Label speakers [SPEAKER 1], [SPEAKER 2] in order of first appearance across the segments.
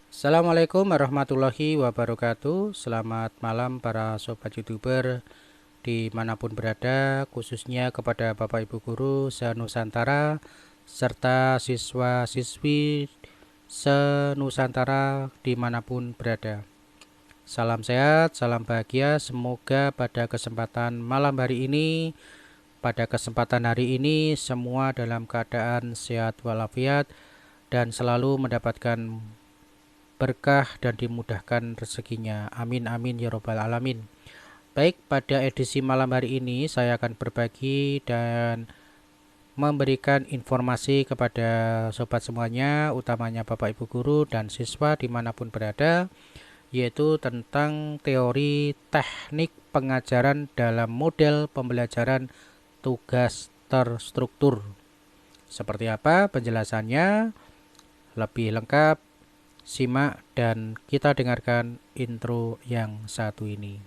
[SPEAKER 1] Assalamualaikum warahmatullahi wabarakatuh. Selamat malam para sobat youtuber dimanapun berada, khususnya kepada Bapak Ibu Guru se-Nusantara serta siswa-siswi se-Nusantara dimanapun berada. Salam sehat, salam bahagia. Semoga pada kesempatan malam hari ini, semua dalam keadaan sehat walafiat dan selalu mendapatkan berkah dan dimudahkan rezekinya. Amin amin ya robbal alamin. Baik, pada edisi malam hari ini saya akan berbagi dan memberikan informasi kepada sobat semuanya, utamanya Bapak Ibu Guru dan siswa dimanapun berada, yaitu tentang teori teknik pengajaran dalam model pembelajaran tugas terstruktur. Seperti apa penjelasannya? Lebih lengkap simak dan kita dengarkan intro yang satu ini.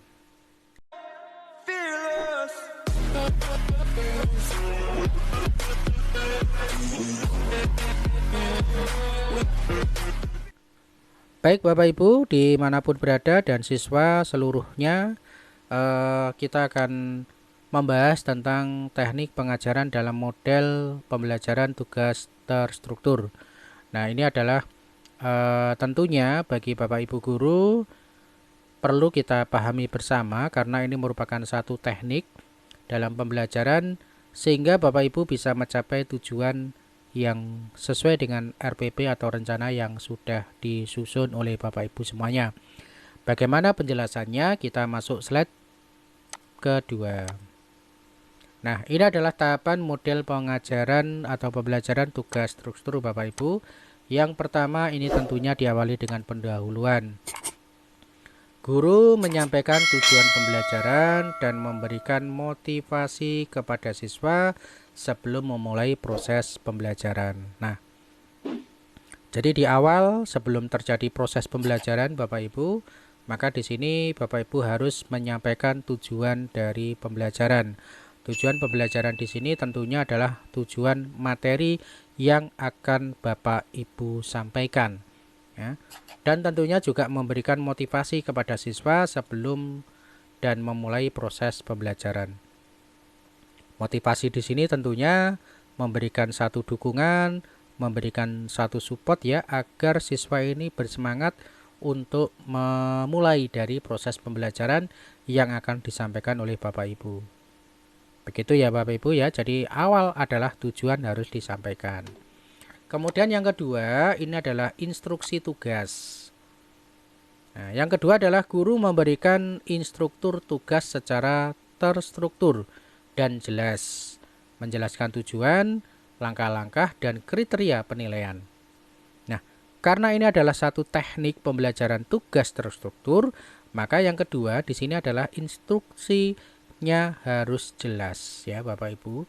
[SPEAKER 1] Baik Bapak Ibu dimanapun berada dan siswa seluruhnya, kita akan membahas tentang teknik pengajaran dalam model pembelajaran tugas terstruktur. Nah, ini adalah tentunya bagi Bapak Ibu Guru perlu kita pahami bersama karena ini merupakan satu teknik dalam pembelajaran sehingga Bapak Ibu bisa mencapai tujuan yang sesuai dengan RPP atau rencana yang sudah disusun oleh Bapak Ibu semuanya. Bagaimana penjelasannya? Kita masuk slide kedua. Nah, ini adalah tahapan model pengajaran atau pembelajaran tugas struktur Bapak Ibu. Yang pertama ini tentunya diawali dengan pendahuluan. Guru menyampaikan tujuan pembelajaran dan memberikan motivasi kepada siswa sebelum memulai proses pembelajaran. Nah, jadi di awal sebelum terjadi proses pembelajaran Bapak Ibu, maka di sini Bapak Ibu harus menyampaikan tujuan dari pembelajaran. Tujuan pembelajaran di sini tentunya adalah tujuan materi yang akan Bapak Ibu sampaikan, ya. Dan tentunya juga memberikan motivasi kepada siswa sebelum dan memulai proses pembelajaran. Motivasi di sini tentunya memberikan satu dukungan, memberikan satu support ya, agar siswa ini bersemangat untuk memulai dari proses pembelajaran yang akan disampaikan oleh Bapak Ibu. Begitu ya Bapak Ibu ya, jadi awal adalah tujuan harus disampaikan. Kemudian yang kedua ini adalah instruksi tugas. Nah, yang kedua adalah guru memberikan instruktur tugas secara terstruktur dan jelas, menjelaskan tujuan, langkah-langkah, dan kriteria penilaian. Nah, karena ini adalah satu teknik pembelajaran tugas terstruktur, maka yang kedua di sini adalah instruksinya harus jelas ya Bapak Ibu.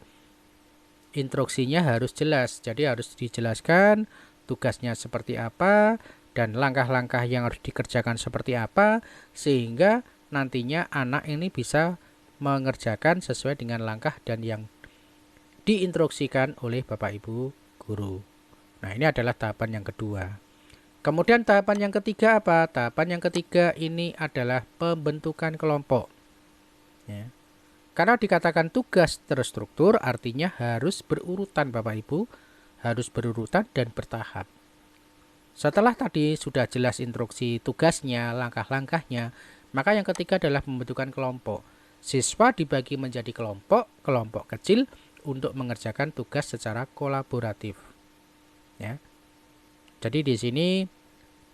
[SPEAKER 1] Instruksinya harus jelas, jadi harus dijelaskan tugasnya seperti apa dan langkah-langkah yang harus dikerjakan seperti apa, sehingga nantinya anak ini bisa mengerjakan sesuai dengan langkah dan yang diinstruksikan oleh Bapak Ibu Guru. Nah, ini adalah tahapan yang kedua. Kemudian tahapan yang ketiga apa? Tahapan yang ketiga ini adalah pembentukan kelompok, ya. Karena dikatakan tugas terstruktur artinya harus berurutan Bapak Ibu, harus berurutan dan bertahap. Setelah tadi sudah jelas instruksi tugasnya, langkah-langkahnya, maka yang ketiga adalah pembentukan kelompok. Siswa dibagi menjadi kelompok kecil untuk mengerjakan tugas secara kolaboratif. Ya. Jadi di sini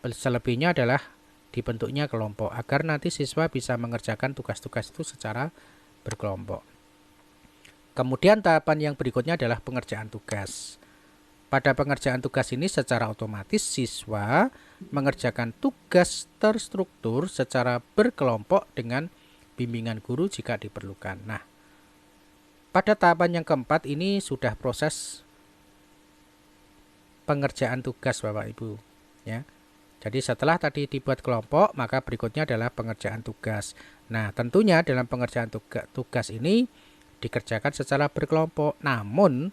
[SPEAKER 1] selebihnya adalah dibentuknya kelompok agar nanti siswa bisa mengerjakan tugas-tugas itu secara berkelompok. Kemudian tahapan yang berikutnya adalah pengerjaan tugas. Pada pengerjaan tugas ini secara otomatis siswa mengerjakan tugas terstruktur secara berkelompok dengan bimbingan guru jika diperlukan. Nah, pada tahapan yang keempat ini sudah proses pengerjaan tugas Bapak Ibu, ya. Jadi setelah tadi dibuat kelompok, maka berikutnya adalah pengerjaan tugas. Nah, tentunya dalam pengerjaan tugas ini dikerjakan secara berkelompok. Namun,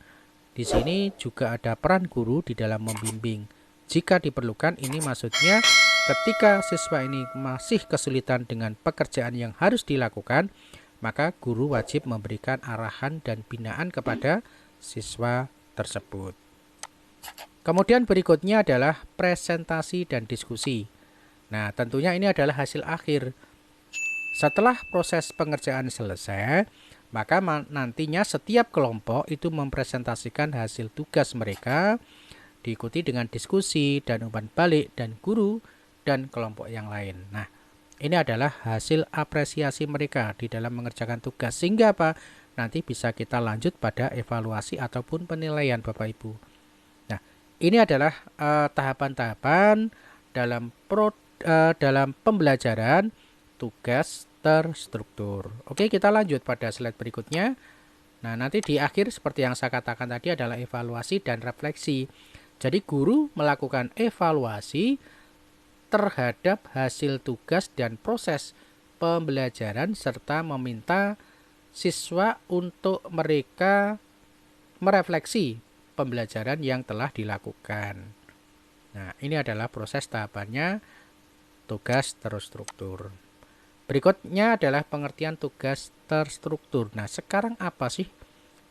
[SPEAKER 1] di sini juga ada peran guru di dalam membimbing. Jika diperlukan, ini maksudnya ketika siswa ini masih kesulitan dengan pekerjaan yang harus dilakukan, maka guru wajib memberikan arahan dan binaan kepada siswa tersebut. Kemudian berikutnya adalah presentasi dan diskusi. Nah, tentunya ini adalah hasil akhir. Setelah proses pengerjaan selesai, maka nantinya setiap kelompok itu mempresentasikan hasil tugas mereka, diikuti dengan diskusi dan umpan balik dan guru dan kelompok yang lain. Nah, ini adalah hasil apresiasi mereka di dalam mengerjakan tugas, sehingga apa? Nanti bisa kita lanjut pada evaluasi ataupun penilaian Bapak Ibu. Nah, ini adalah tahapan-tahapan dalam pembelajaran tugas terstruktur. Oke, kita lanjut pada slide berikutnya. Nah, nanti di akhir seperti yang saya katakan tadi adalah evaluasi dan refleksi. Jadi guru melakukan evaluasi terhadap hasil tugas dan proses pembelajaran serta meminta siswa untuk mereka merefleksi pembelajaran yang telah dilakukan. Nah, ini adalah proses tahapannya tugas terstruktur. Berikutnya adalah pengertian tugas terstruktur. Nah, sekarang apa sih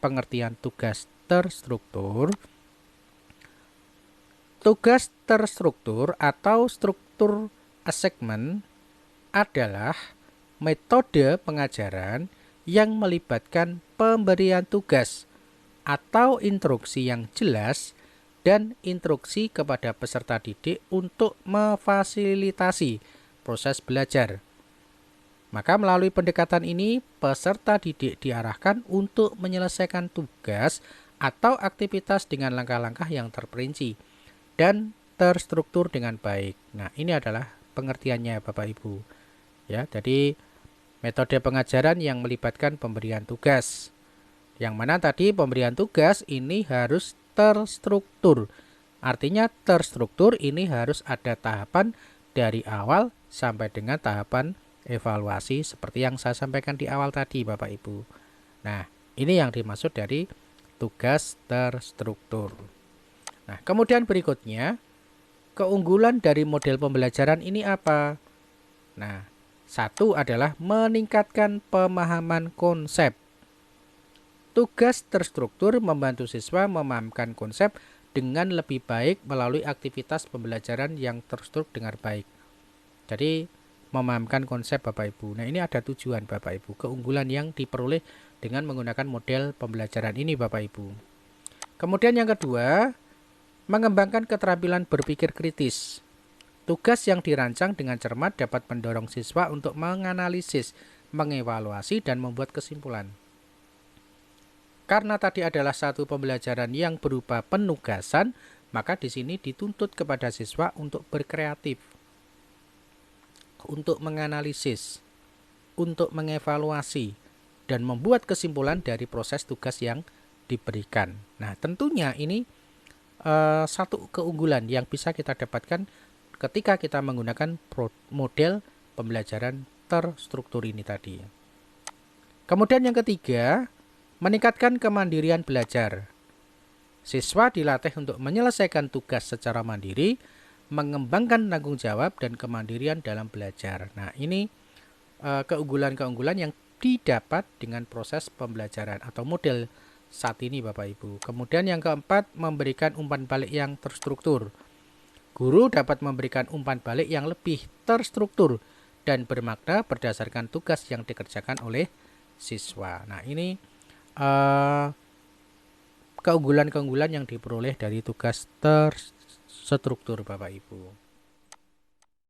[SPEAKER 1] pengertian tugas terstruktur? Tugas terstruktur atau struktur assignment adalah metode pengajaran yang melibatkan pemberian tugas atau instruksi yang jelas dan instruksi kepada peserta didik untuk memfasilitasi proses belajar. Maka melalui pendekatan ini, peserta didik diarahkan untuk menyelesaikan tugas atau aktivitas dengan langkah-langkah yang terperinci dan terstruktur dengan baik. Nah, ini adalah pengertiannya Bapak Ibu. Ya, jadi metode pengajaran yang melibatkan pemberian tugas. Yang mana tadi pemberian tugas ini harus terstruktur. Artinya terstruktur ini harus ada tahapan dari awal sampai dengan tahapan evaluasi seperti yang saya sampaikan di awal tadi Bapak Ibu. Nah, ini yang dimaksud dari tugas terstruktur. Nah, kemudian berikutnya, keunggulan dari model pembelajaran ini apa? Nah, satu adalah meningkatkan pemahaman konsep. Tugas terstruktur membantu siswa memahamkan konsep dengan lebih baik melalui aktivitas pembelajaran yang terstruktur dengan baik. Jadi, memahamkan konsep Bapak Ibu. Nah, ini ada tujuan Bapak Ibu, keunggulan yang diperoleh dengan menggunakan model pembelajaran ini Bapak Ibu. Kemudian yang kedua, mengembangkan keterampilan berpikir kritis. Tugas yang dirancang dengan cermat dapat mendorong siswa untuk menganalisis, mengevaluasi, dan membuat kesimpulan. Karena tadi adalah satu pembelajaran yang berupa penugasan, maka di sini dituntut kepada siswa untuk berkreatif, untuk menganalisis, untuk mengevaluasi, dan membuat kesimpulan dari proses tugas yang diberikan. Nah, tentunya ini satu keunggulan yang bisa kita dapatkan ketika kita menggunakan model pembelajaran terstruktur ini tadi. Kemudian yang ketiga, meningkatkan kemandirian belajar. Siswa dilatih untuk menyelesaikan tugas secara mandiri, mengembangkan tanggung jawab dan kemandirian dalam belajar. Nah, ini keunggulan-keunggulan yang didapat dengan proses pembelajaran atau model saat ini Bapak Ibu. Kemudian yang keempat, memberikan umpan balik yang terstruktur. Guru dapat memberikan umpan balik yang lebih terstruktur dan bermakna berdasarkan tugas yang dikerjakan oleh siswa. Nah, ini keunggulan-keunggulan yang diperoleh dari tugas terstruktur Bapak Ibu.